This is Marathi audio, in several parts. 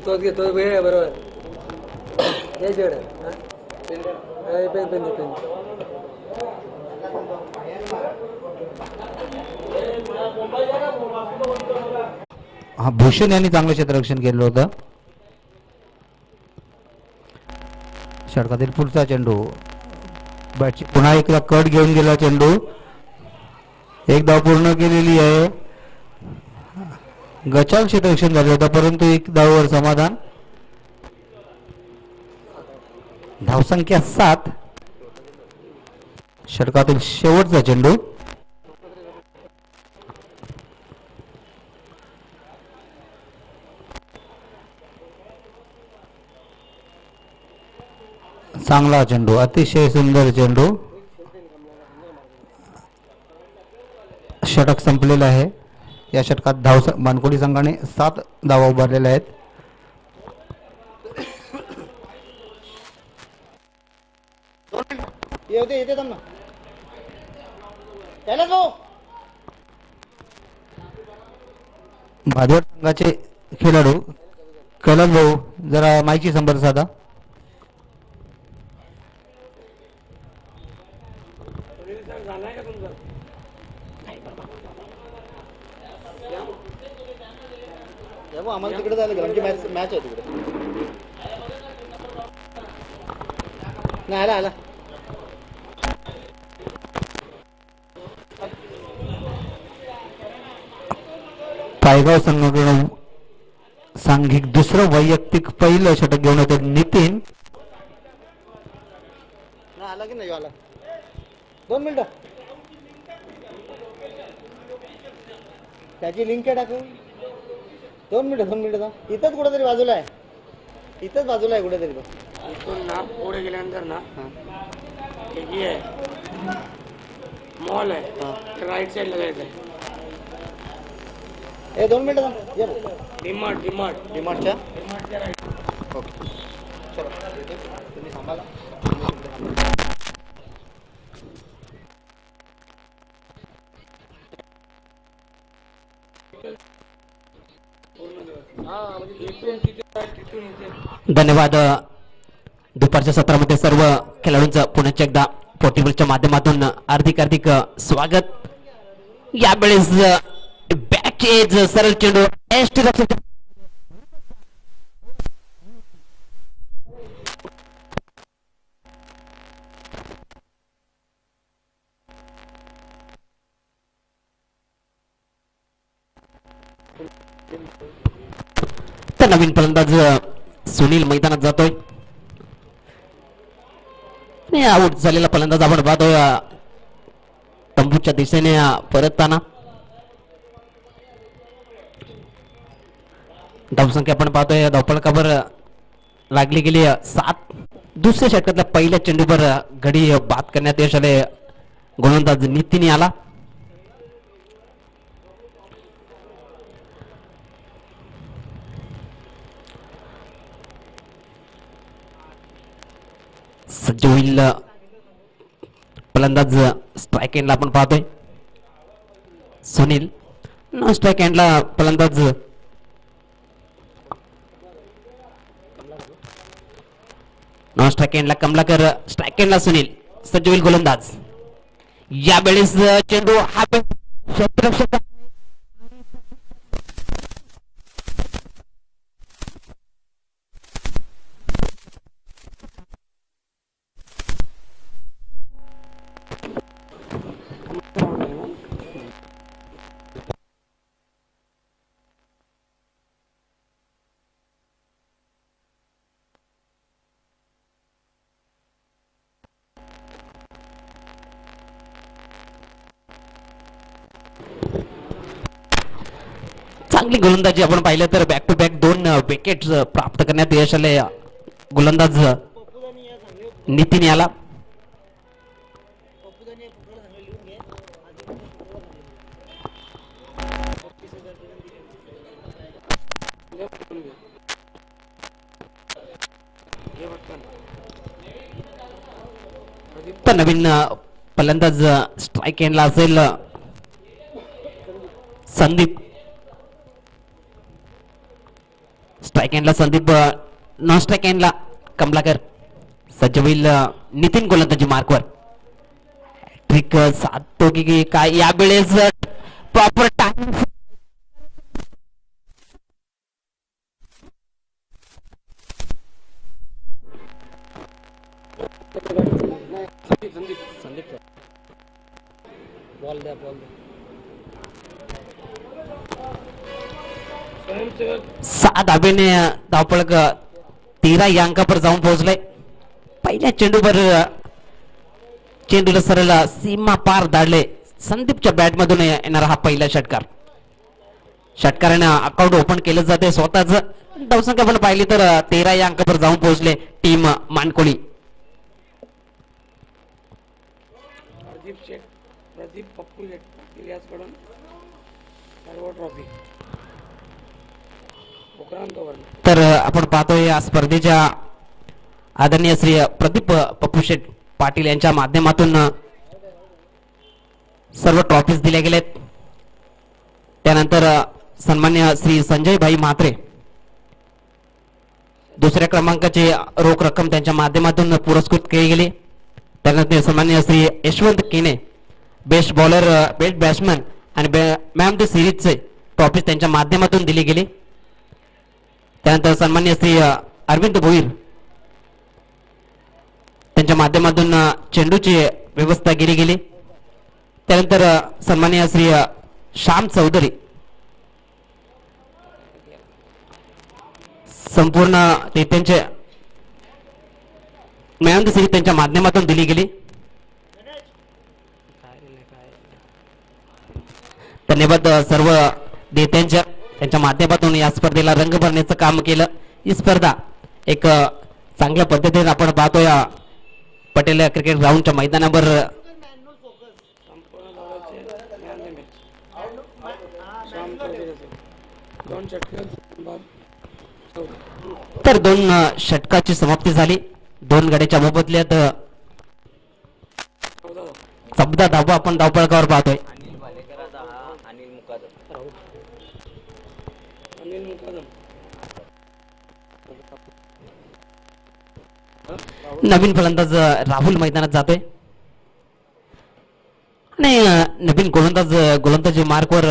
तोच घेतो वेळ आहे बरोबर याच्याकडे पेन पेन पेन हा भूषण यांनी चांगलं क्षेत्ररक्षण केलं होतं. षटकातील पुढचा चेंडू बॅटची पुन्हा एकदा कट घेऊन गेला चेंडू. एक धाव पूर्ण केलेली आहे. गचाल क्षेत्ररक्षण झालं होतं परंतु एक धावावर समाधान. धावसंख्या 7. षटकातील शेवटचा चेंडू चांगला चेंडू अतिशय सुंदर चेंडू. षटक संपलेलं आहे. या षटकात मानकोडी संघाने 7 धावा उभारलेल्या आहेत. भादवड संघाचे खेळाडू कैलास भाऊ जरा माहिती संपर्क साधा. आम्हाला तिकडे जायला आमची मॅच आहे तिकडे. नाही आला आला. पायगाव संघाकडून सांघिक दुसरं वैयक्तिक पहिलं षटक घेऊन होते नितीन. आला की नाही आला. 2 मिनिटं त्याची लिंक आहे टाकू. 2 मिनिटं इथंच कुठेतरी बाजूला आहे. इथंच बाजूला आहे कुठेतरी. इथून ना पुढे गेल्यानंतर ना एक हे आहे मॉल आहे राईट साईडला जायचं आहे. 2 मिनिटं डिमार्टच्या ओके चलो तुम्ही थांबाला. धन्यवाद. दुपारच्या सत्रामध्ये सर्व खेळाडूंचं पुन्हा एकदा पोर्टेबलच्या माध्यमातून हार्दिक स्वागत. यावेळेस बॅकेज सरळ चेंडू तर नवीन फलंदाज सुनील मैदानात जातोय. आउट झालेला फलंदाज आपण पाहतोय तंबूच्या दिशेने परतताना. धावसंख्या आपण पाहतोय धावफलकावर लागली गेली 7. दुसऱ्या षटकातल्या पहिल्या चेंडूवर गडी बाद करण्यात यश आले. गोलंदाज नितीन आला. सज्ज होईल फलंदाज. स्ट्राईक एंडला आपण पाहतोय सुनील. स्ट्राईक एंडला फलंदाज स्ट्राईक एंडला कमलाकर. स्ट्राईक एंडला सुनील. सज्ज होईल गोलंदाज. यावेळेस चेंडू हा क्षेत्ररक्षक चांगली गोलंदाजी आपण पाहिलं तर बॅक टू बॅक 2 विकेट प्राप्त करण्यात यश आले गोलंदाज नितीन याला. तर नवीन फलंदाज स्ट्राईक एंडला असेल संदीप. स्ट्राईक एंडला संदीप, नॉन स्ट्राईक एंडला कमलाकर. सज्ज होईल नितीन गोलंदाजी मार्कवर. ट्रिक साधतो की काय यावेळेस प्रॉपर टाइम. संदीप बॉल द्या बॉल द्या. स्वयंसेवक 7 धाब्याने धावपळक 13 या अंकावर जाऊन पोहोचले. पहिल्या चेंडूवर चेंडूला सरळ सीमा पार धाडले. संदीपच्या बॅट मधून येणारा हा पहिला षटकार. षटकारानं अकाउंट ओपन केलं जाते स्वतःच. धावसंख्या पण पाहिली तर 13 या अंकावर जाऊन पोहोचले टीम मानकोळी. प्रदीप शेठ, प्रदीप पप्पू शेठ इलियासकडून सर्व ट्रॉफी उपरांत वर्ण. तर आपण पाहतोय या स्पर्धेच्या आदरणीय श्री प्रदीप पप्पूशेठ पाटील यांच्या माध्यमातून सर्व ट्रॉफीज दिल्या गेलेत. त्यानंतर सन्मान्य श्री संजय भाई म्हात्रे दुसऱ्या क्रमांकाची रोख रक्कम त्यांच्या माध्यमातून पुरस्कृत केली गेली. त्यानंतर सन्मान्य श्री यशवंत केने बेस्ट बॉलर, बेस्ट बॅट्समॅन आणि मॅन ऑफ द सिरीजचे ट्रॉफीज त्यांच्या माध्यमातून दिली गेली. त्यानंतर सन्मान्य श्री अरविंद भोईर त्यांच्या माध्यमातून चेंडूची व्यवस्था केली गेली. त्यानंतर सन्मान्य श्री श्याम चौधरी संपूर्ण ते त्यांचे मॅन सिरीज त्यांच्या माध्यमातून दिली गेली. धन्यवाद सर्व देत्यांच्या त्यांच्या माध्यमातून या स्पर्धेला रंग भरण्याचं काम केलं. ही स्पर्धा एक चांगल्या पद्धतीने आपण पाहतोय पटेल क्रिकेट ग्राउंडच्या मैदानावर. संपूर्ण धावाचे man the match Shyam Chaudhari असेल. 2 षटकार बाद 14. तर 2 षटकाची समाप्ती झाली. 2 गड्याच्या मोबदल्यात 14 धावा आपण धावपळकावर पाहतोय. अनिल मुकादम नवीन फलंदाज राहुल मैदानात जातोय आणि नवीन गोलंदाजी मार्कवर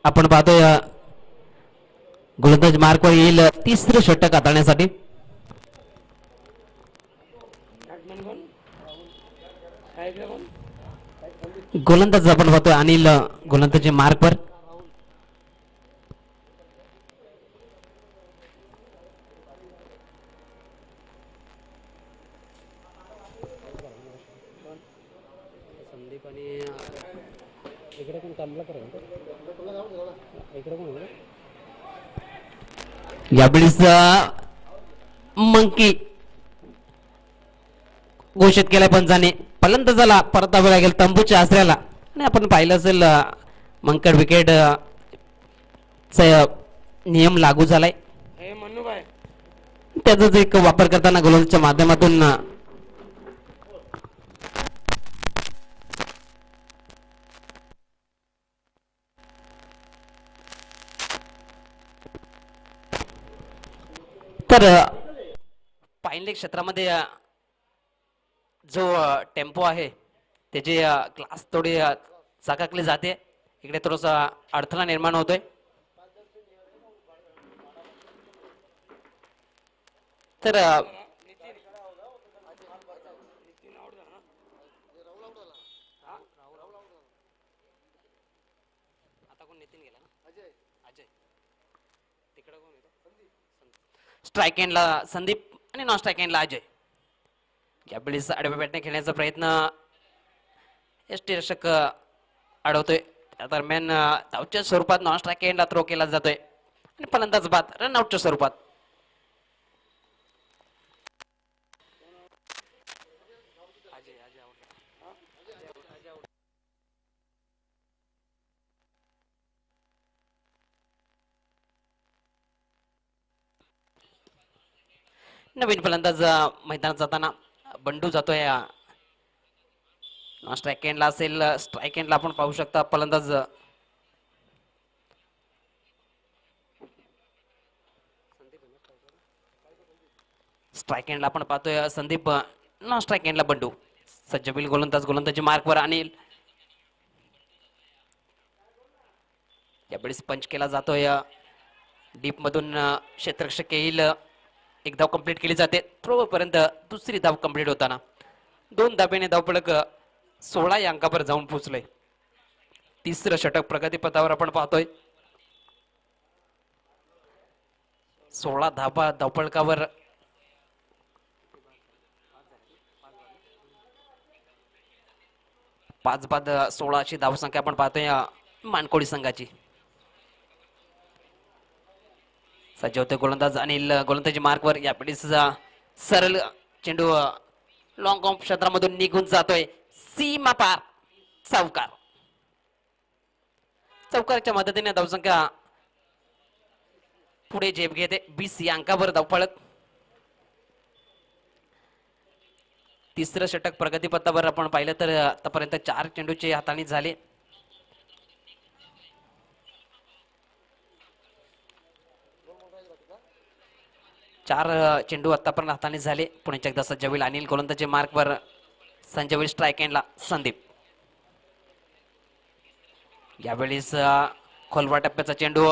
आपण पाहतोय. गोलंदाज मार्कवर येईल 3रं षटक हाताळण्यासाठी. बॅट्समॅन कोण? साईडला कोण? गोलंदाज आपण पाहतोय अनिल गोलंदाजी मार्कवर. संदीप आणि इकडे कोण कामला करा इकडे कोण यावेळेस मंकी घोषित केलाय पंचाने. फलंदाजाला परतावं लागेल तंबूच्या आसऱ्याला. आणि आपण पाहिलं असेल मंकड विकेट नियम लागू झालाय. हे मन्नूभाई त्याचाच एक वापर करताना गोलंदाजच्या माध्यमातून तर पाहिलेल्या क्षेत्रामध्ये जो टेम्पो आहे त्याची क्लास थोडी चाकाकली जाते. इकडे थोडासा अडथळा निर्माण होतोय. तर स्ट्राईक एंडला संदीप आणि नॉन स्ट्राईक एंडला अजय. यावेळेस आडव्या बॅटने खेळण्याचा प्रयत्न यष्टीरक्षक अडवतोय. त्या दरम्यान धावच्या स्वरूपात नॉन स्ट्राईक एंडला थ्रो केला जातोय आणि फलंदाज बाद रनआउटच्या स्वरूपात. नवीन फलंदाज मैदानात जाताना बंडू जातोय. स्ट्राईक एंडला असेल. स्ट्राईक एंडला आपण पाहू शकता फलंदाज स्ट्राईक एंडला आपण पाहतोय संदीप, नॉन स्ट्राईक एंडला बंडू. सज्जबिल गोलंदाजी मार्कवर अनिल. यावेळेस पंच केला जातोय डीप मधून. क्षेत्ररक्षक येईल, एक धाव कंप्लीट केली जाते. थ्रो पर्यंत दुसरी धाव कंप्लीट होताना 2 धाब्याने धावफलक 16 या अंकावर जाऊन पोहोचलंय. तिसरं षटक प्रगतीपथावर आपण पाहतोय. 16 धाबा धावफलकावर. पाच बाद 16 अशी धावसंख्या आपण पाहतोय मानकोळी संघाची. सज्ज होते गोलंदाज अनिल. गोलंदाजी मार्कवर. यावेळेस सरळ चेंडू लॉंग ऑफ क्षेत्रामधून निघून जातोय सीमा पार. चौकार. चौकारच्या मदतीने धावसंख्या पुढे झेप घेते. 20 या अंकावर धावफलक. तिसरं षटक प्रगतीपथावर आपण पाहिलं तर आतापर्यंत 4 चेंडूची हाताळणी झाली. चार चेंडू आतापर्यंत हाताने झाले. पुण्याच्या एकदा सज्ज होईल अनिल. गोलंदाजी मार्कवर. संजय होईल स्ट्राईक एंडला संदीप. यावेळेस खोलवा टप्प्याचा चेंडू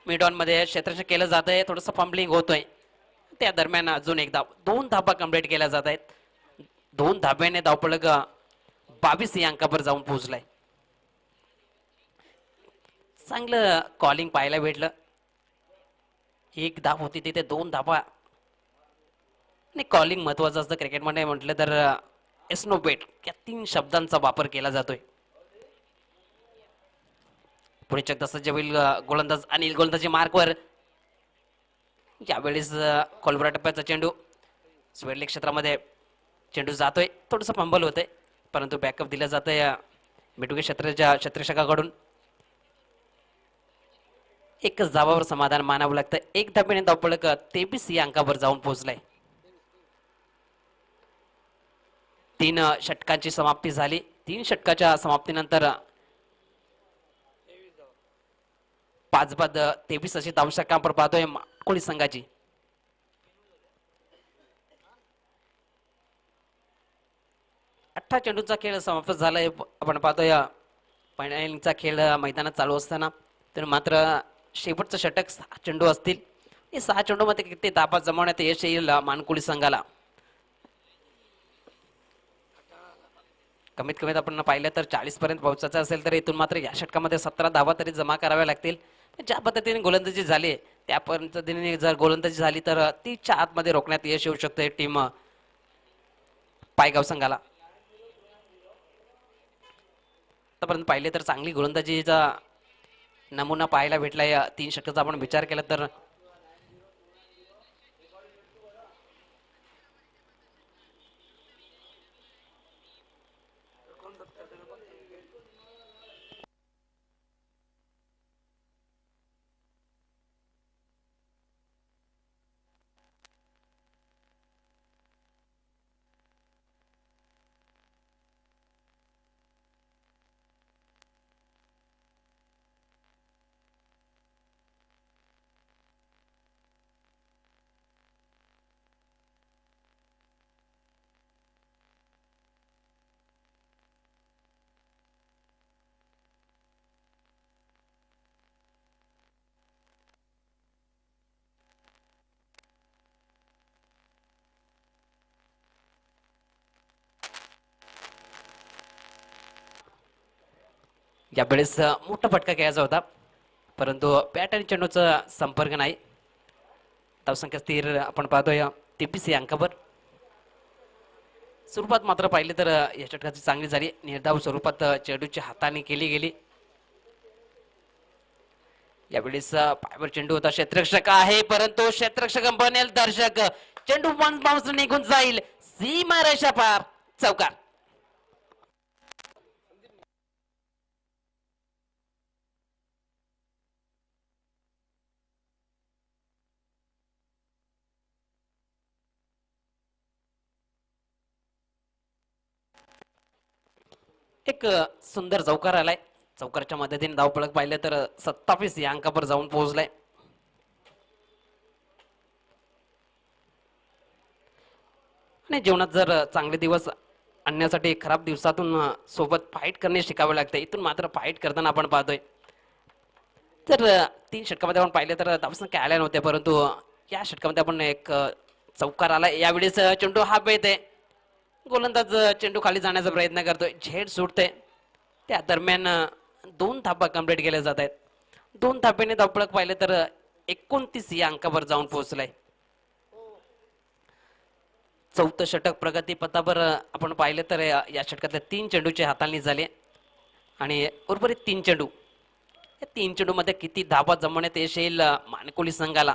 मिड ऑन मध्ये क्षेत्ररक्षक केलं जात आहे. थोडंसं फंबलिंग होतोय. त्या दरम्यान अजून एक धाव. 2 धाबा कंप्लीट केल्या जात आहेत. 2 धाब्याने धावफलक 22 या अंकावर जाऊन पोहोचलाय. चांगलं कॉलिंग पाहायला भेटलं. 1 धाव होती तिथे 2 धाबा. आणि कॉलिंग महत्वाचं असतं क्रिकेटमध्ये म्हटलं तर. एस्नो बेट या 3 शब्दांचा वापर केला जातोय. पुढे चक्क सज्ज होईल गोलंदाज अनिल. गोलंदाजी मार्कवर. यावेळेस खोलवरा टप्प्याचा चेंडू स्वेरले क्षेत्रामध्ये चेंडू जातोय. थोडंसं फंबल होतंय परंतु बॅकअप दिलं जातंय मिटुके क्षेत्ररक्षकाकडून. एकच धावावर समाधान मानावं लागतं. 1 धाब्याने धावफलक 23 या अंकावर जाऊन पोहोचलाय. 3 षटकांची समाप्ती झाली. 3 षटकाच्या समाप्तीनंतर 5 बाद 23 अशी धावसंख्या आपण पाहतोय कोळी संघाची. चेंडूचा खेळ समाप्त झालाय. आपण पाहतोय फायनलचा खेळ मैदानात चालू असताना तर मात्र शेवटचं षटक 6 चेंडू असतील. हे 6 चेंडूमध्ये किती धाबा जमवण्यात यश येईल मानकोळी संघाला. कमीत कमीत आपण पाहिलं तर 40 पर्यंत पोहोचायचं असेल तर इथून मात्र या षटकामध्ये 17 धावा तरी जमा कराव्या लागतील. ज्या पद्धतीने गोलंदाजी झाली त्या पद्धतीने जर गोलंदाजी झाली तर 30च्या आतमध्ये रोखण्यात यश येऊ शकते टीम पायगाव संघाला. आतापर्यंत पाहिले तर चांगली गोलंदाजीचा नमुना पाहायला भेटलाय. 3 षटकाचा आपण विचार केला तर यावेळेस मोठा फटका घ्यायचा होता परंतु बॅट आणि चेंडूचा संपर्क नाही. धावसंख्या स्थिर आपण पाहतोय 23 या अंकावर. स्वरूपात मात्र पाहिले तर या षटकाची चांगली झाली. निर्धाव स्वरूपात चेंडूची हाताने केली गेली. यावेळेस पायावर चेंडू होता. क्षेत्ररक्षक आहे परंतु क्षेत्ररक्षक बनेल दर्शक. चेंडू वन बाउन्स निघून जाईल सीमा रेषा पार. चौकार. एक सुंदर चौकार आलाय. चौकारच्या मदतीने धावफलक पाहिलं तर 27 या अंकावर जाऊन पोहोचलाय. आणि जीवनात जर चांगले दिवस आणण्यासाठी खराब दिवसातून सोबत फाईट करणे शिकावे लागते. इथून मात्र फाईट करताना आपण पाहतोय तर 3 षटकामध्ये आपण पाहिले तर धावसंख्या आल्या नव्हत्या, परंतु या षटकामध्ये आपण एक चौकार आला. यावेळेस चेंडू हा येते, गोलंदाज चेंडू खाली जाण्याचा प्रयत्न करतोय, झेड सुटते. त्या दरम्यान 2 धाबा कंप्लीट केल्या जात आहेत. 2 धाब्याने धावपळक पाहिले तर 29 या अंकावर जाऊन पोहोचलाय. चौथं षटक प्रगतीपथावर आपण पाहिलं तर या षटकातल्या 3 चेंडूची हाताळणी झाली आणि उर्वरित 3 चेंडू, या 3 चेंडूमध्ये किती धाबा जमवण्यात यश येईल मानकोली संघाला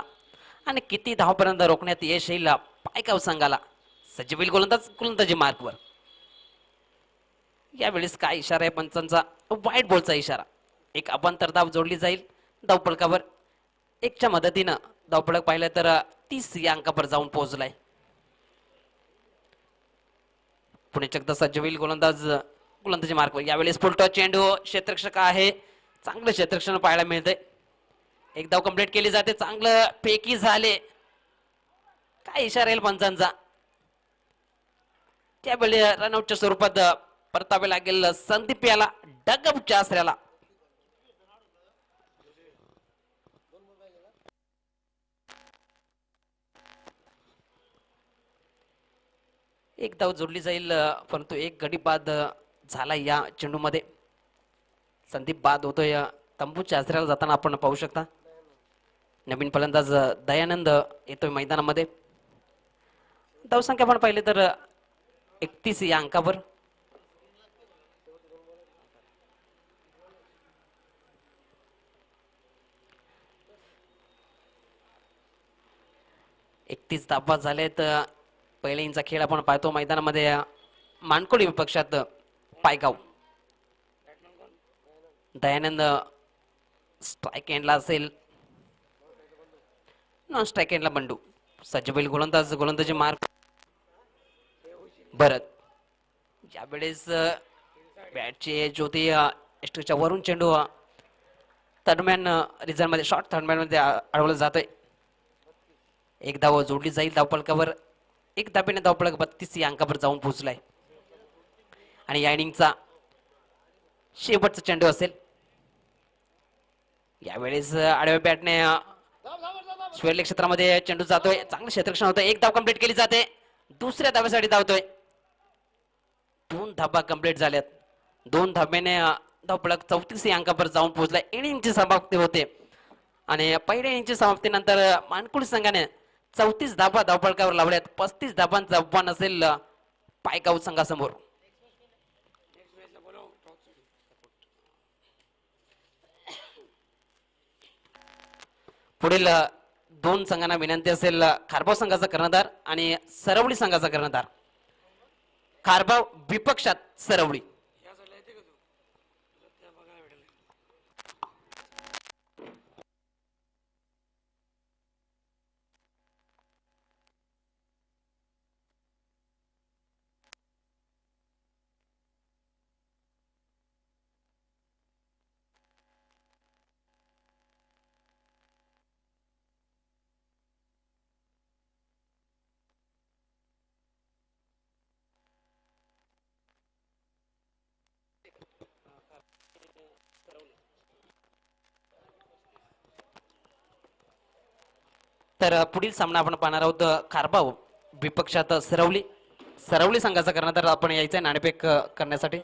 आणि किती धावापर्यंत रोखण्यात यश येईल पायगाव संघाला. सज्ज गोलंदाजी मार्कवर. यावेळेस काय इशारा आहे पंचांचा? वाईट बॉलचा इशारा. एक अबांतर धाव जोडली जाईल धावपळकावर. 1च्या मदतीनं धावपळक पाहिलं तर 30 या अंकावर जाऊन पोहोचलाय. पुणे चकदा सज्ज होईल गोलंदाजी मार्कवर. यावेळेस फुलटॉस चेंडू, क्षेत्ररक्षक आहे, चांगलं क्षेत्ररक्षण पाहायला मिळतंय. एक धाव कंप्लीट केली जाते, चांगलं फेकी झाले. काय इशारा येईल पंचांचा? त्यावेळी रनआउटच्या स्वरूपात परतावे लागेल संदीप याला, डगअपच्या आसऱ्याला. एक धाव जोडली जाईल, परंतु एक गडी बाद झाला या चेंडूमध्ये. संदीप बाद होतोय. तंबूच्या आसऱ्याला जाताना आपण पाहू शकता. नवीन फलंदाज दयानंद येतोय मैदानामध्ये. धावसंख्या आपण पाहिले तर 31 या अंकावर. एकतीस धावा झालेत. पहिल्या इंचा खेळ आपण पाहतो मैदानामध्ये. मानकोळी विपक्षात पायगाव. दयानंद स्ट्राईक एंडला असेल, नॉन स्ट्राईक एंडला बंडू. सज्ज बैल गोलंदाजी मार्क भरत. यावेळेस बॅटचे ज्योती एस्टच्या वरून चेंडू थर्डमॅन रिझन मध्ये, शॉर्ट थर्डमॅन मध्ये अडवलं जातोय. एक धाव जोडली जाईल धावपळकावर. 1 धाब्याने धावपळक 32 या अंकावर जाऊन पोहोचलाय आणि या इनिंगचा शेवटचा चेंडू असेल. यावेळेस आडव्या बॅटने स्वेरले क्षेत्रामध्ये चेंडू जातोय, चांगलं क्षेत्ररक्षण होतं. 1 धाव कंप्लीट केली जाते, दुसऱ्या धाव्यासाठी धावतोय. 2 धाबा कंप्लीट झाल्यात. 2 धाब्याने धावपळक 34 या अंकावर जाऊन पोहोचलाय. इनिंगची समाप्ती होते आणि पहिल्या इनिंगच्या समाप्तीनंतर मानकुळी संघाने 34 धाबा धावपळकावर लावल्यात. 35 धाबांचं आव्हान असेल पायगाव संघासमोर. पुढील 2 संघांना विनंती असेल, खारबाव संघाचा कर्णधार आणि सरवली संघाचा कर्णधार. खारबाव विपक्षात सरवली. तर पुढील सामना आपण पाहणार आहोत खारबाव विपक्षात सरवली संघाचा कर्णधार आपण यायचंय नाणेफेक करण्यासाठी.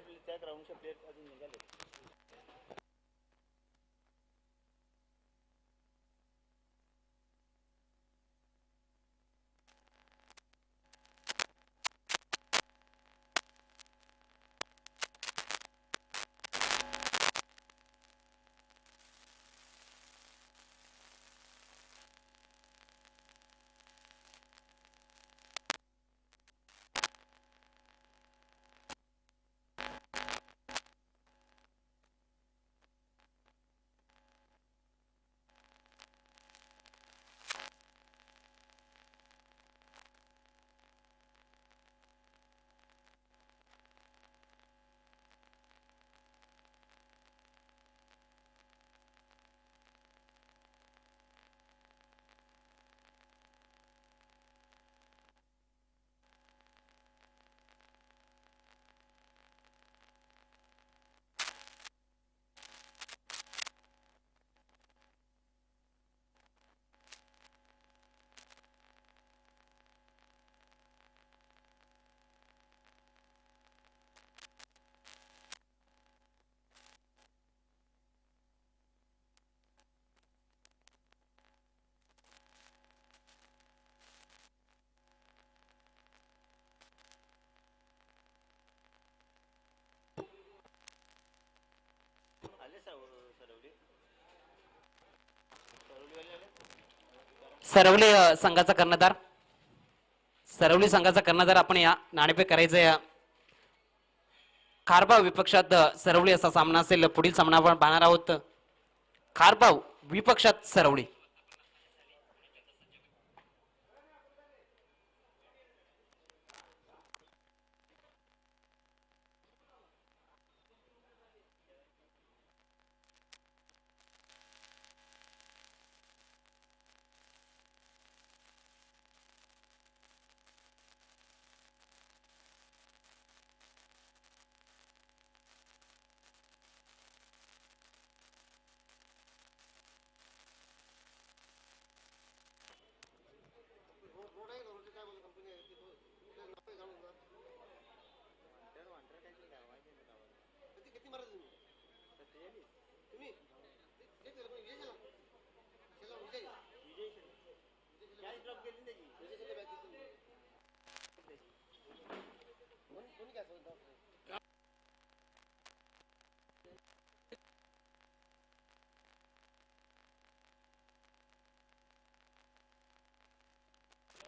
सरवली संघाचा कर्णधार. सरवली संघाचा कर्णधार आपण या नाणेफेक करायचंय. खारबाव विपक्षात सरवली असा सामना असेल. पुढील सामना आपण पाहणार आहोत खारबाव विपक्षात सरवली.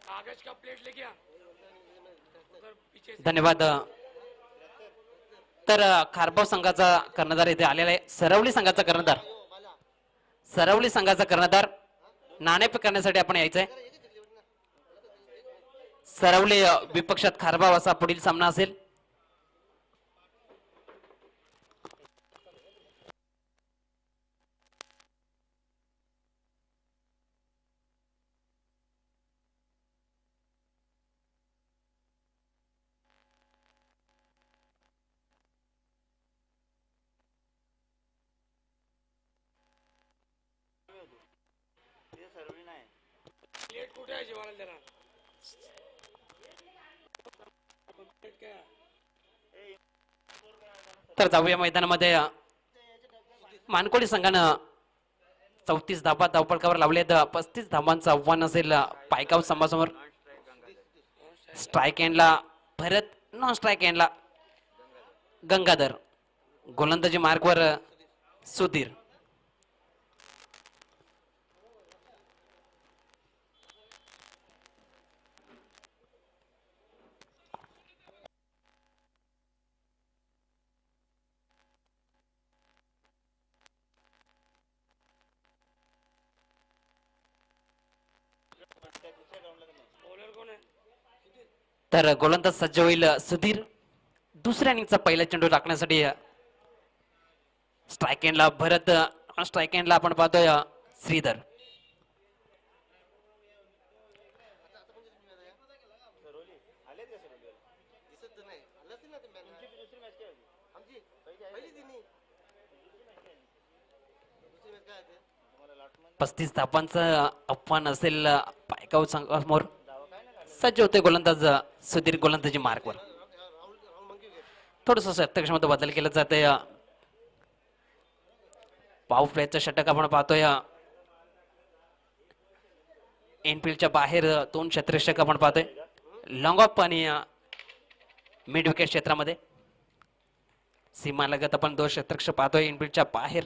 कागज का प्लेट लेके आ उधर पीछे से धन्यवाद. तर खारबाव संघाचा कर्णधार इथे आलेला आहे. सरवली संघाचा कर्णधार. सरवली संघाचा कर्णधार नाणेफेक करण्यासाठी आपण यायचंय. सरवली विपक्षात खारबाव असा पुढील सामना असेल. प्लेट कुठे आहे जेवायला जरा प्लेट काय आहे? तर जाऊया मैदानामध्ये. मानकोळी संघानं 34 धाबा धावपळकावर लावलेत. 35 धाबांचं आव्हान असेल पायगाव संघासमोर. स्ट्राईक एंडला भरत, नॉन स्ट्राईक एंडला गंगाधर, गोलंदाजी मार्कवर सुधीर. बॉलर कोण आहे? तर गोलंदाज सज्ज होईल सुधीर. दुसऱ्या इनिंगचा पहिला चेंडू टाकण्यासाठी स्ट्राईक एंडला भरत, स्ट्राईक एंडला आपण पाहतोय श्रीधर. पस्तीस धाबांचं आव्हान असेल पायगाव संघासमोर. सज्ज होते गोलंदाज सुधीर गोलंदाजी मार्कवर. थोडस शतकक्षमता बदल केलं जाते. पाव प्लेचं षटक आपण पाहतोय. एनफिल्डच्या बाहेर 2 क्षेत्ररक्षक आपण पाहतोय. लॉंग ऑफ आणि मिड विकेट क्षेत्रामध्ये सीमा लगत आपण 2 क्षेत्ररक्षक पाहतोय एनफिल्डच्या बाहेर.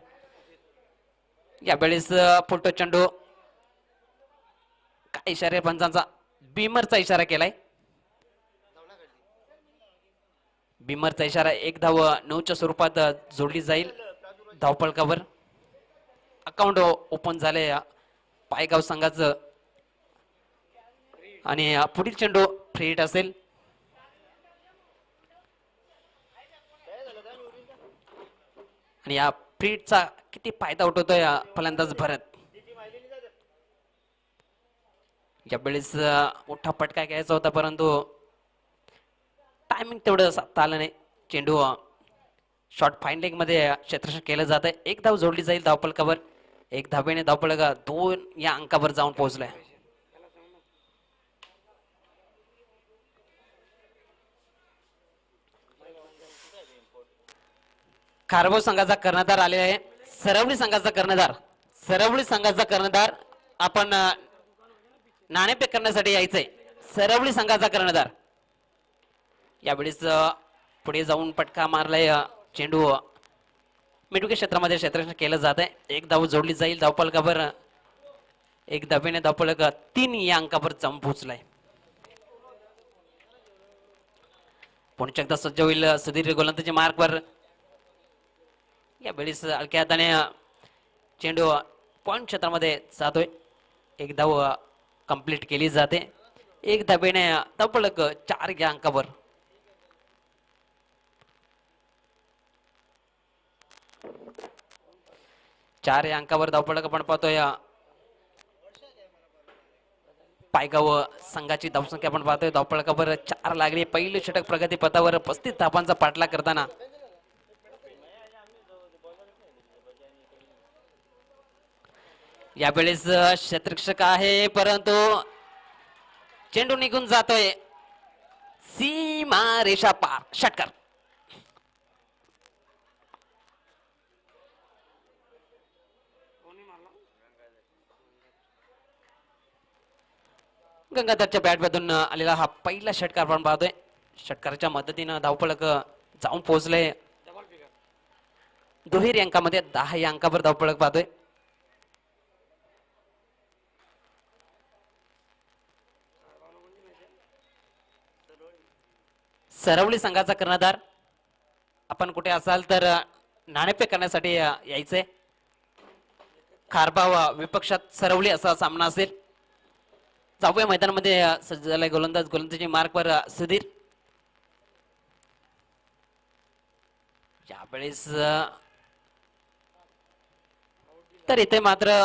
यावेळेस फुलटो चेंडू. काय इशारे पंचांचा. बीमरचा इशारा केलाय. बीमरचा इशारा. 1 धाव 9च्या स्वरूपात जोडली जाईल धावपळकावर. अकाउंट ओपन झाले पायगाव संघाचं आणि पुढील चेंडू फ्री हिट असेल. आणि या फ्री हिटचा किती फायदा उठवतोय फलंदाज भरत. यावेळेस मोठा फटका घ्यायचा होता परंतु टायमिंग तेवढं साधता आलं नाही. चेंडू शॉर्ट फाईन लेग मध्ये क्षेत्ररक्षण केलं जात आहे. 1 धाव जोडली जाईल धावपलकावर. 1 धावेने धावपलक 2 या अंकावर जाऊन पोहोचलाय. खारबाव संघाचा कर्णधार आले आहे. सरवली संघाचा कर्णधार. सरवली संघाचा कर्णधार आपण नाणेफेक करण्यासाठी यायचंय. सरवली संघाचा कर्णधार यावेळेस पुढे जाऊन पटका मारलाय. चेंडू मिडविकेट क्षेत्रामध्ये क्षेत्ररक्षण केलं जात आहे. 1 धाव जोडली जाईल धावपलकावर. एक धाब्याने धावपळक 3 या अंकावर जाऊन पोहोचलाय. पुन्हा एकदा सज्ज होईल सुधीर गोलंदाजी मार्कवर. या वेळेस हलक्या हाताने चेंडू पॉइंट क्षेत्रामध्ये जातोय. एक धाव कंप्लीट केली जाते. एक धाब्याने धावपळक 4 या अंकावर. चार या अंकावर धावपळक आपण पाहतोय. पायगाव संघाची धावसंख्या आपण पाहतोय. धावपळकावर 4 लागली. पहिलं षटक प्रगती पथावर 35 धावांचा पाठलाग करताना यावेळेस क्षेत्ररक्षक आहे परंतु चेंडू निघून जातोय. सीमा रेषा पार. षटकार. गंगाधरच्या बॅटमधून आलेला हा पहिला षटकार आपण पाहतोय. षटकाराच्या मदतीनं धावपळक जाऊन पोहोचले दुहेरी अंकामध्ये. 10 या अंकावर धावपळक पाहतोय. सरवली संघाचा कर्णधार आपण कुठे असाल तर नाणेफेक करण्यासाठी यायचंय. खारबाव विपक्षात सरवली असा सामना असेल. जाऊया मैदानामध्ये सज्ज झालाय गोलंदाज. गोलंदाजी मार्कवर सुधीर. यावेळेस तर इथे मात्र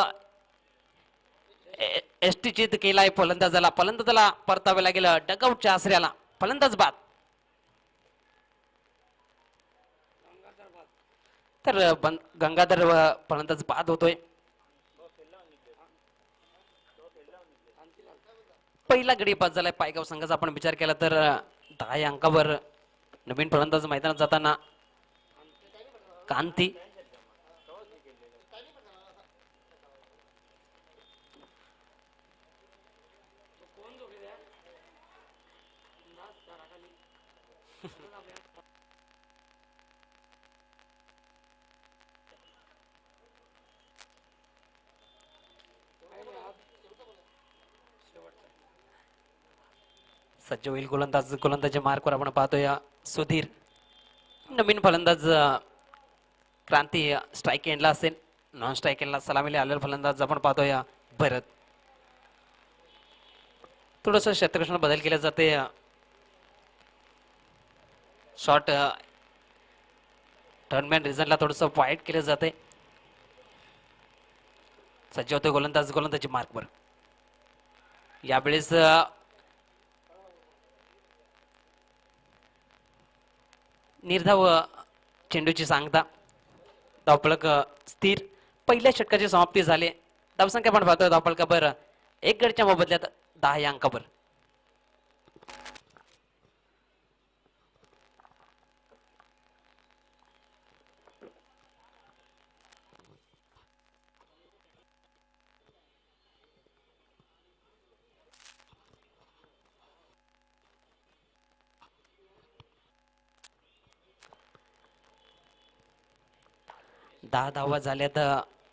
एसटी चित केलाय फलंदाजाला. फलंदाजाला परतावे लागेल डगआउटच्या आसऱ्याला. फलंदाज बाद. तर गंगाधर फलंदाज बाद होतोय. पहिला गडी बाद झालाय पायगाव संघाचा. आपण विचार केला तर 10 या अंकावर नवीन फलंदाज मैदानात जाताना कांती. सज्ज होईल गोलंदाज. गोलंदाजी मार्कवर आपण पाहतोय सुधीर. नवीन फलंदाज क्रांती स्ट्राईक एंडला असेल. नॉन स्ट्राईक एंडला सलामीला आलेला फलंदाज आपण पाहतोय भरत. थोडस क्षेत्ररक्षण बदल केले जाते. शॉर्ट टर्नमॅन रिझनला थोडस वाईट केले जाते. सज्ज होते गोलंदाज. गोलंदाजी मार्कवर. यावेळेस निर्धाव चेंडूची सांगता. धावपळक स्थिर. पहिल्या षटकाची समाप्ती झाली. धावसंख्या पण पाहतोय धावपळकावर 1 गडच्या मोबदल्यात 10 या अंकावर. दहा धावा झाल्यात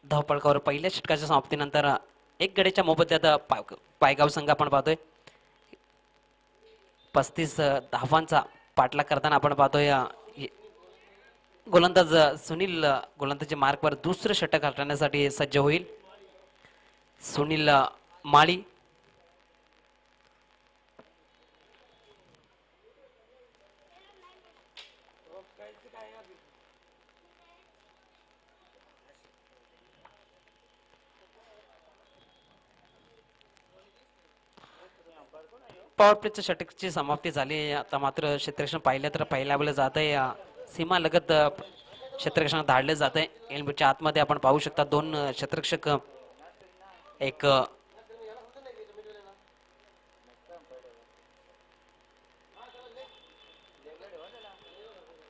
धावपळकावर. पहिल्या षटकाच्या समाप्तीनंतर 1 गडीच्या मोबदल्यात पायगाव संघ आपण पाहतोय 35 धावांचा पाठलाग करताना आपण पाहतोय. गोलंदाज सुनील गोलंदाजी मार्कवर दुसरं षटक हटवण्यासाठी सज्ज होईल. सुनील माळी. पॉवर प्लेच्या षटकची समाप्ती झाली. आता मात्र क्षेत्ररक्षण पाहिलं तर पहिल्या वेळेला जात आहे. सीमा लगत क्षेत्ररक्षण धाडले जात आहे. एलबीच्या आतमध्ये आपण पाहू शकता 2 क्षेत्ररक्षक.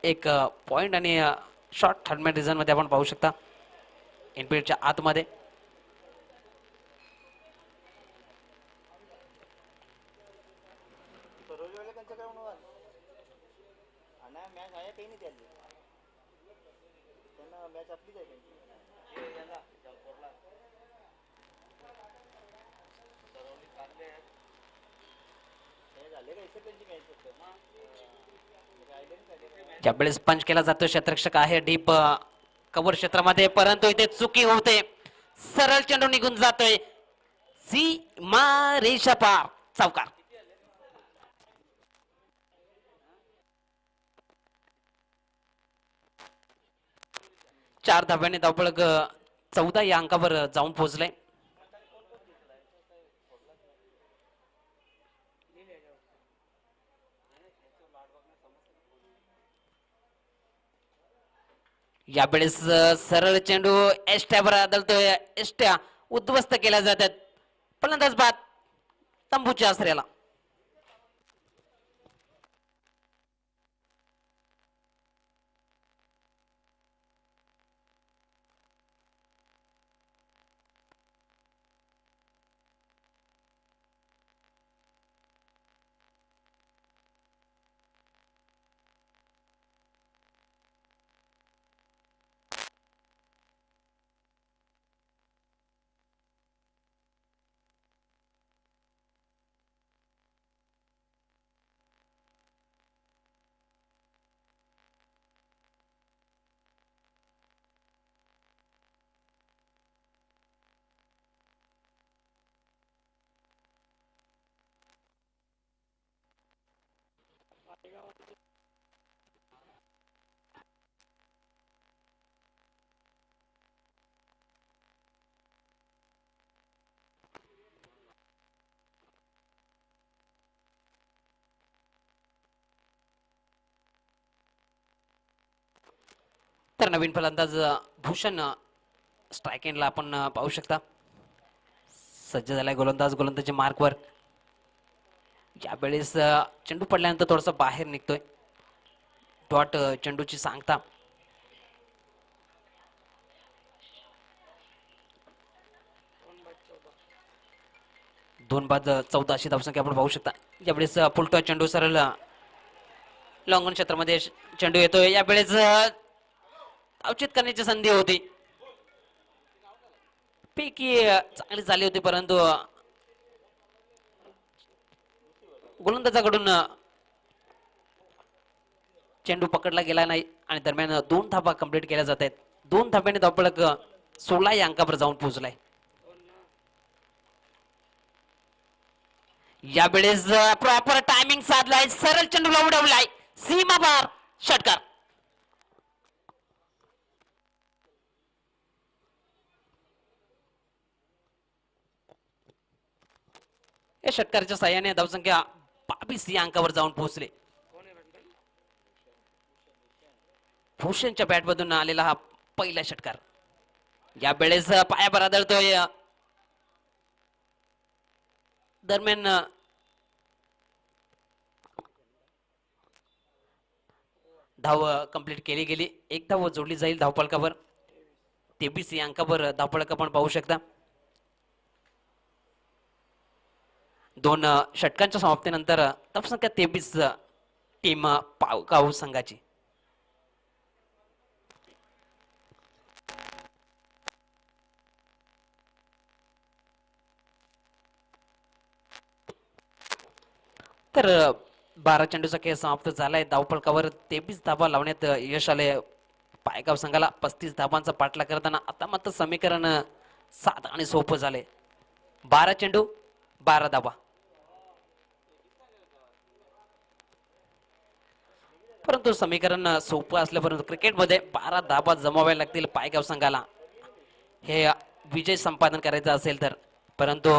एक पॉइंट आणि शॉर्ट थर्डमॅन रिझन मध्ये आपण पाहू शकता एनपीएलच्या आतमध्ये. ज्यावेळेस पंच केला जातो क्षेत्ररक्षक आहे डीप कव्हर क्षेत्रामध्ये, परंतु इथे चुकी होते, सरळ चेंडू निघून जातोय सीमा रेषा पार, चौकार. चार धाब्याने धावपळ 14 या अंकावर जाऊन पोहोचले. यावेळेस सरळ चेंडू एष्ट्यावर आदळतोय, एष्ट्या उद्ध्वस्त केल्या जातात. फलंदाज बाद तंबूच्या आसऱ्याला. तर नवीन फलंदाज भूषण स्ट्राईक एंडला आपण पाहू शकता. सज्ज झालाय गोलंदाज, गोलंदाजी मार्कवर. यावेळेस चेंडू पडल्यानंतर थोडासा बाहेर निघतोय. डॉट चेंडूची सांगता. दोन बाद 14 अशी धावसंख्या आपण पाहू शकता. यावेळेस फुलटॉस चेंडू सरळ लॉंगन क्षेत्रामध्ये चेंडू येतोय. यावेळेस अवचित करण्याची संधी होती, पैकी चांगली झाली होती, परंतु गोलंदाजाकडून चेंडू पकडला गेला नाही आणि दरम्यान 2 धाबा कंप्लीट केल्या जात आहेत. 2 धाब्याने धावपळक 16 या अंकावर जाऊन पोहोचलाय. यावेळेस प्रॉपर टायमिंग साधलाय, सरळ चेंडूला उडवलाय, सीमा पार, षटकार. या षटकाराच्या साह्याने धावसंख्या 22 या अंकावर जाऊन पोहोचले. भूषणच्या बॅटमधून आलेला हा पहिला षटकार. यावेळेस पायावर आदळतोय. दरम्यान धाव कंप्लीट केली गेली. एक धाव जोडली जाईल धावफलकावर. 23 या अंकावर धावफलक आपण पाहू शकता. 2 षटकांच्या समाप्तीनंतर धावसंख्या 23 टीम पावकाऊ संघाची. तर 12 चेंडूचा खेळ समाप्त झालाय. धावफलकावर 23 धाबा लावण्यात यश आले पायगाव संघाला. 35 धाबांचा पाठला करताना आता मात्र समीकरण 7 आणि सोपं झाले. 12 चेंडू 12 धाबा. परंतु समीकरण सोपं असल्या, परंतु क्रिकेटमध्ये 12 धाबा जमाव्या लागतील पायगाव संघाला हे विजय संपादन करायचं असेल तर. परंतु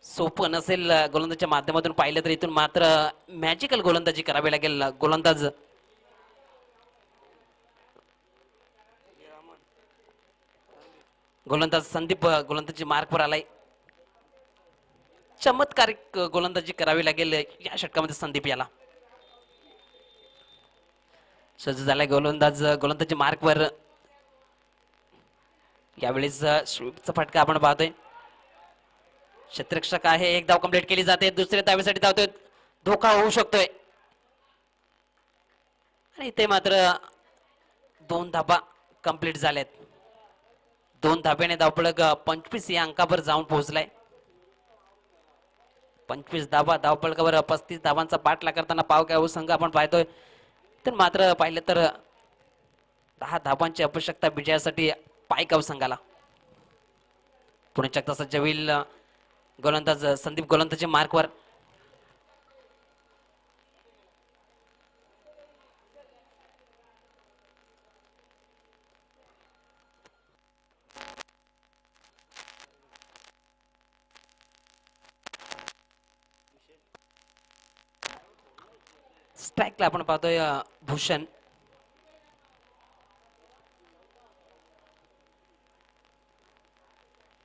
सोपं नसेल. गोलंदाजच्या माध्यमातून पाहिलं तर इथून मात्र मॅजिकल गोलंदाजी करावी लागेल. गोलंदाज संदीप गोलंदाजी मार्कवर आलाय. चमत्कारिक गोलंदाजी करावी लागेल या षटकामध्ये संदीप याला. सज्ज झालाय गोलंदाज गोलंदाजी मार्कवर. यावेळेस स्वीपचा फटका आपण पाहतोय. क्षेत्ररक्षक आहे. एक धाव कंप्लीट केली जाते. दुसऱ्या धावेसाठी धावतोय. धोका होऊ शकतोय आणि इथे मात्र 2 धाबा कंप्लीट झाल्यात. 2 धाब्याने धावपळक 25 या अंकावर जाऊन पोहोचलाय. 25 धावा धावपळकावर 35 धावांचा पाठला करताना पावगाव संघ आपण पाहतोय. तर मात्र पाहिलं तर 10 धावांची आवश्यकता विजयासाठी पायगाव संघाला. पुणे चक्ता सज्ज होईल गोलंदाज संदीप गोलंदाजी मार्कवर. स्ट्राईकला आपण पाहतोय भूषण.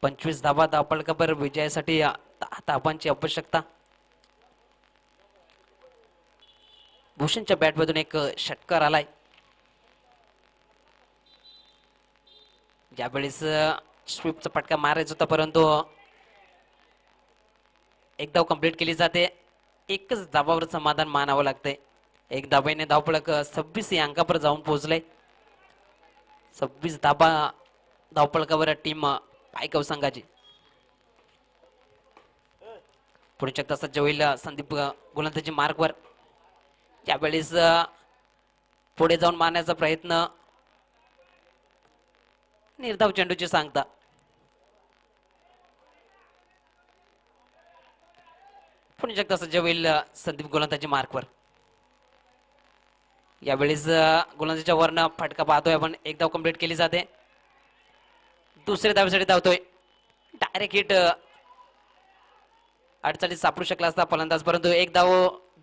पंचवीस धावा धावपळकावर विजयासाठी 10 धावांची आवश्यकता. भूषणच्या बॅटमधून एक षटकार आलाय. ज्यावेळेस स्वीपचा फटका मारायचा होता परंतु एक धाव कंप्लीट केली जाते. एकच धावावर समाधान मानावं लागतंय. एक धावेने धावपळक 26 या अंकावर जाऊन पोहोचले. 26 धावा धावपळकावर टीम पायगाव संघाची. पुढे चक्ता सज्ज होईल संदीप गोलंदाजी मार्कवर. त्यावेळेस पुढे जाऊन मारण्याचा प्रयत्न. निर्धाव चेंडूची सांगता. पुणे चक्ता सज्ज होईल संदीप गोलंदाजी मार्कवर. यावेळेस गोलंदाजीच्या वरनं फटका पाहतोय आपण. एक धाव कंप्लीट केली जाते. दुसऱ्या धावेसाठी धावतोय. डायरेक्ट हिट अडचणीत सापडू शकला असता फलंदाज परंतु एक धाव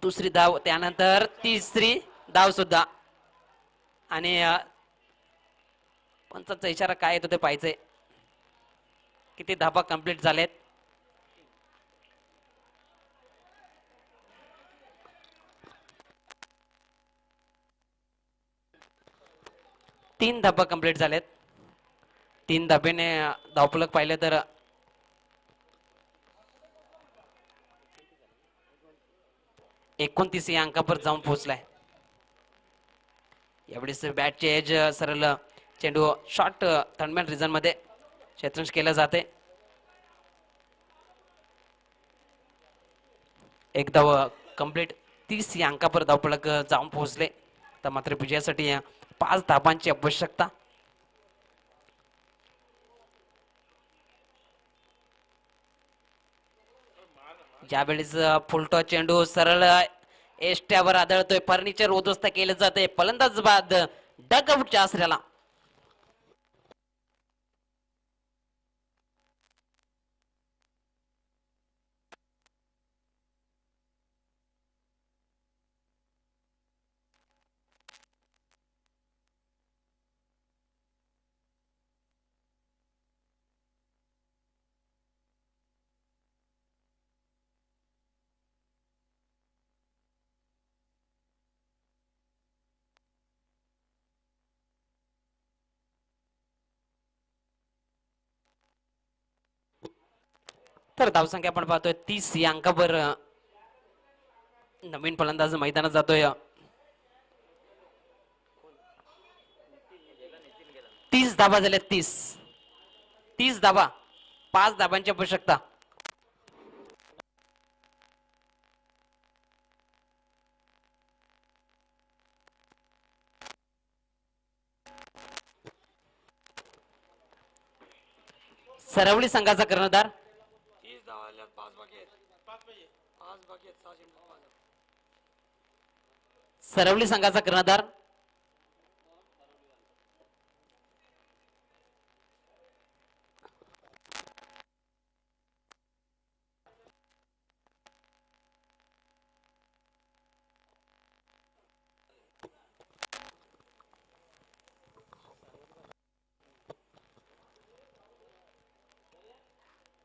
दुसरी धाव त्यानंतर तिसरी धाव सुद्धा. आणि पंचाचा इशारा काय येतो ते पाहिजे. किती धावा कंप्लीट झालेत. 3 धावा कंप्लीट झालेत. 3 धाब्याने धावफलक पाहिलं तर 29 या अंकावर जाऊन पोहोचलाय. यावेळेस बॅटचे एज सरळ चेंडू शॉर्ट थर्डमॅन रिजन मध्ये क्षेत्ररक्षण केलं जाते. एक धाव कंप्लीट. 30 या अंकावर धावफलक जाऊन पोहोचले. तर मात्र विजयासाठी 5 धावांची आवश्यकता. ज्यावेळेस फुलटॉस चेंडू सरळ एष्ट्यावर आदळतोय. फर्निचर उद्ध्वस्त केलं जाते. फलंदाज बाद डगआउटच्या आसऱ्याला. तर धावसंख्या आपण पाहतोय 30 या अंकावर नवीन फलंदाज मैदानात जातोय. 30 धावा झाल्या. 30 धावा. 5 धावांची आवश्यकता. सरवली संघाचा कर्णधार. 30 धावा 5 बाकी आहेत. 5 बाकी आहेत. 6 चेंडू. सरवली संघाचा कर्णधार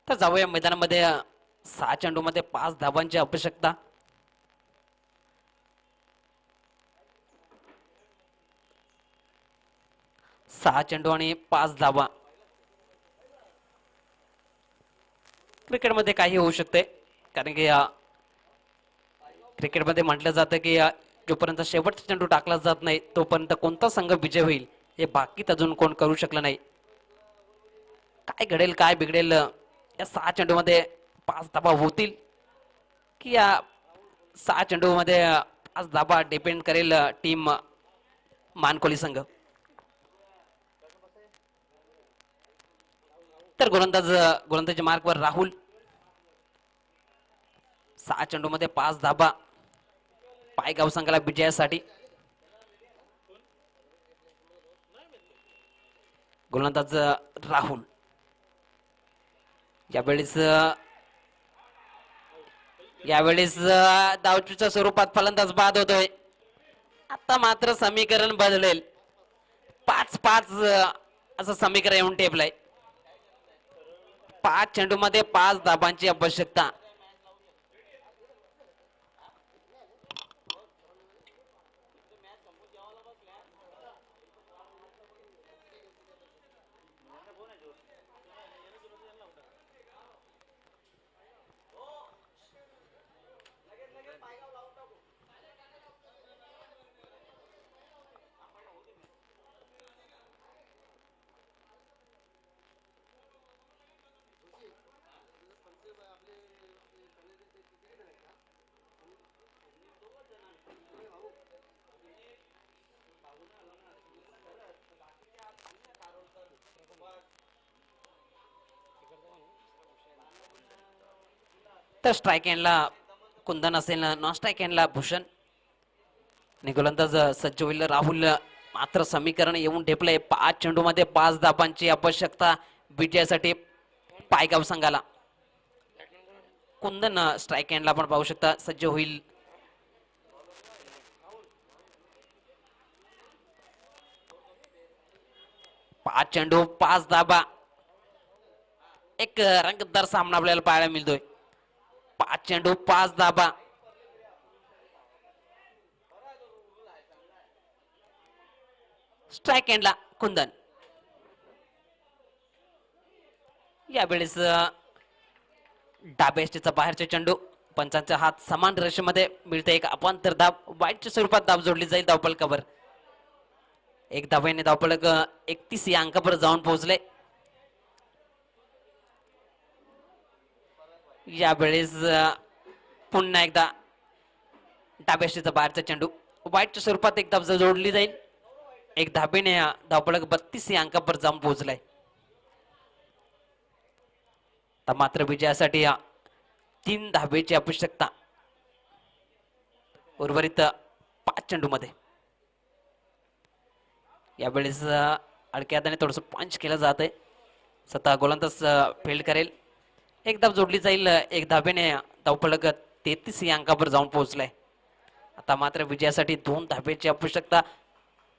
तर जाऊया मैदानामध्ये. 6 चेंडू मध्ये 5 धावांची आवश्यकता. सहा चेंडू आणि 5 धावा. क्रिकेटमध्ये काही होऊ शकते कारण की क्रिकेटमध्ये म्हटलं जातं की जोपर्यंत शेवटचा चेंडू टाकला जात नाही तोपर्यंत कोणता संघ विजय होईल हे बाकीत अजून कोण करू शकलं नाही. काय घडेल काय बिघडेल. या 6 चेंडूमध्ये 5 धावा होतील की या 6 चेंडूमध्ये 5 धाबा डिपेंड करेल टीम मानकोली संघ. तर गोलंदाजी मार्कवर राहुल. 6 चेंडूमध्ये 5 धाबा पायगाव संघाला विजयासाठी. गोलंदाज राहुल यावेळेस धावचूच्या स्वरूपात फलंदाज बाद होतोय. आता मात्र समीकरण बदलेल. 5-5 असं समीकरण येऊन टेपलंय. 5 चेंडूमध्ये 5 धाबांची आवश्यकता. तर स्ट्राईक एंडला कुंदन असेल, नॉन स्ट्राईक एंडला भूषण आणि गोलंदाज सज्ज होईल राहुल. मात्र समीकरण येऊन ठेपलंय. 5 चेंडूमध्ये 5 धाबांची आवश्यकता विजयासाठी पायगाव संघाला. कुंदन स्ट्राईक एंडला आपण पाहू शकता सज्ज होईल. पाच चेंडू 5 धाबा. एक रंगतदार सामना आपल्याला पाहायला मिळतोय. 5 चेंडू 5 धाबा. स्ट्राईक एंडला कुंदन. यावेळेस डाब्या यष्टीचा बाहेरचे चेंडू. पंचांचा हात समान रेषेमध्ये मिळते. एक अपांतर धाब वाईटच्या स्वरूपात धाब जोडली जाईल धावफलकावर. एक धाब्याने धावफलक 31 या अंकावर जाऊन पोहोचले. यावेळेस पुन्हा एकदा डाब्या यष्टीचा बाहेरचा चेंडू वाईटच्या स्वरूपात एक धाब जोडली जाईल. एक धाबेने धावफलक 32 या अंकावर जाऊन पोहोचलाय. तर मात्र विजयासाठी 3 धाबेची आवश्यकता उर्वरित 5 चेंडूमध्ये. यावेळेस अडक्या हाताने थोडस पंच केलं जात आहे. स्वतः गोलंदाज फील्ड करेल. एक धाब जोडली जाईल. एक धाबेने धावफलक 33 या अंकावर जाऊन पोहोचलाय. आता मात्र विजयासाठी 2 धाबेची आवश्यकता.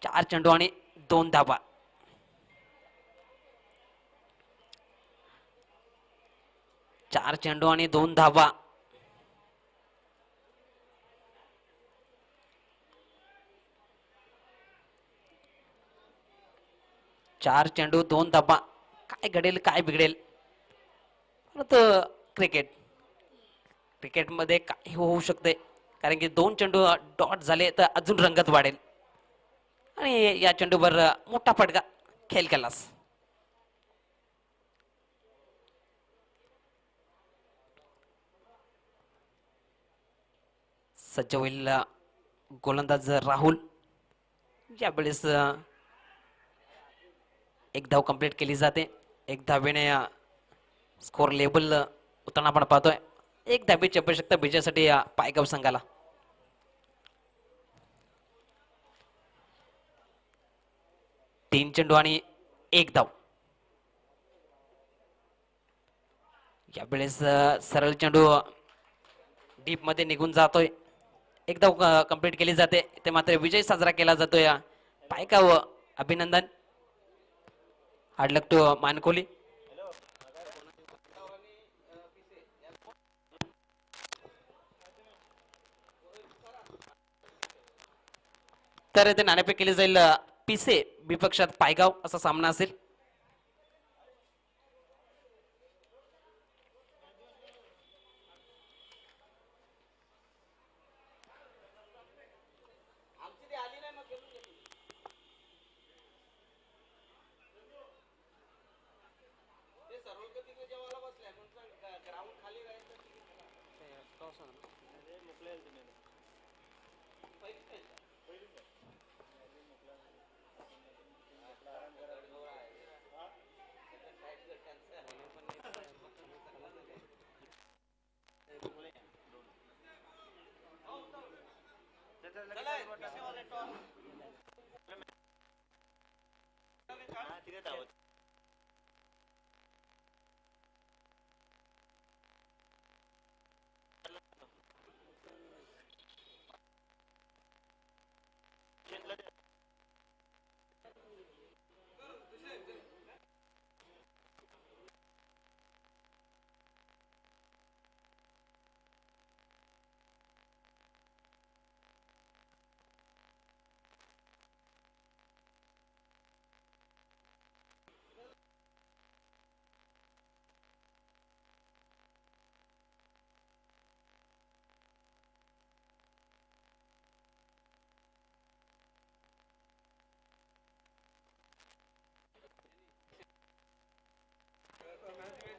4 चेंडू आणि 2 धाबा. चार चेंडू आणि 2 धाबा. चार चेंडू 2 धाबा. काय घडेल काय बिघडेल. क्रिकेटमध्ये काही होऊ शकते. कारण की 2 चेंडू डॉट झाले तर अजून रंगत वाढेल आणि या चेंडूवर मोठा फटका खेळ केलास. सज्ज होईल गोलंदाज राहुल. यावेळेस एक धाव कंप्लीट केली जाते. एक धावेने स्कोर लेबल उतरणार आपण पाहतोय. एक धावेची आवश्यकता विजयासाठी पायगाव संघाला. तीन चेंडू आणि 1 धाव. यावेळेस सरळ चेंडू डीप मध्ये निघून जातोय. एक धाव कंप्लीट केली जाते. ते मात्र विजय साजरा केला जातोय. पायगाव अभिनंदन. Hard luck to Mankoli. तर इथे नाणेफेक केली जाईल. पिसे विपक्षात पायगाव असा सामना असेल.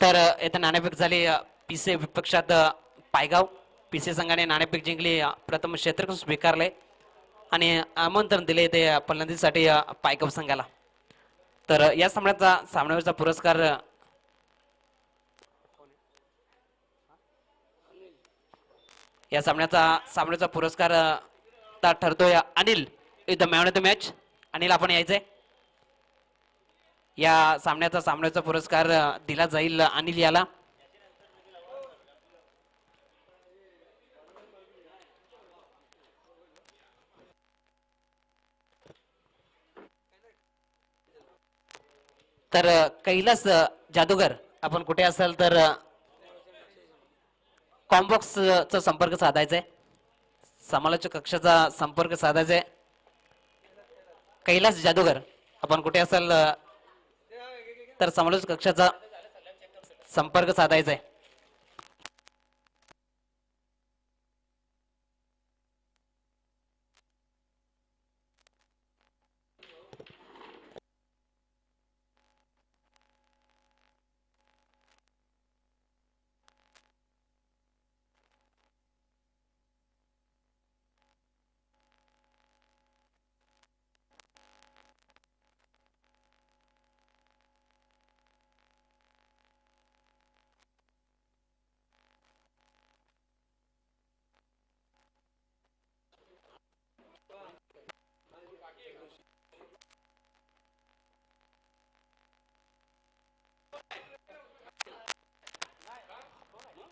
तर येथे नाणेफेक झाली पीसे विपक्षात पायगाव. पीसे संघाने नाणेफेक जिंकली. प्रथम क्षेत्ररक्षण स्वीकारले आणि आमंत्रण दिले ते फलंदाजीसाठी पायगाव संघाला. तर या सामन्यावरचा पुरस्कार या सामन्याचा पुरस्कार ठरतोय Anil the man of the match. Anil आपण यायचंय. या सामन्याचा पुरस्कार दिला जाईल अनिल याला. तर कैलास जादूगर आपण कुठे असाल तर कॉम्बॉक्सचा संपर्क साधायचा आहे. समालोचक कक्षाचा संपर्क साधायचा आहे. कैलास जादूगर आपण कुठे असाल तर समालोचक कक्षाचा संपर्क साधायचा आहे.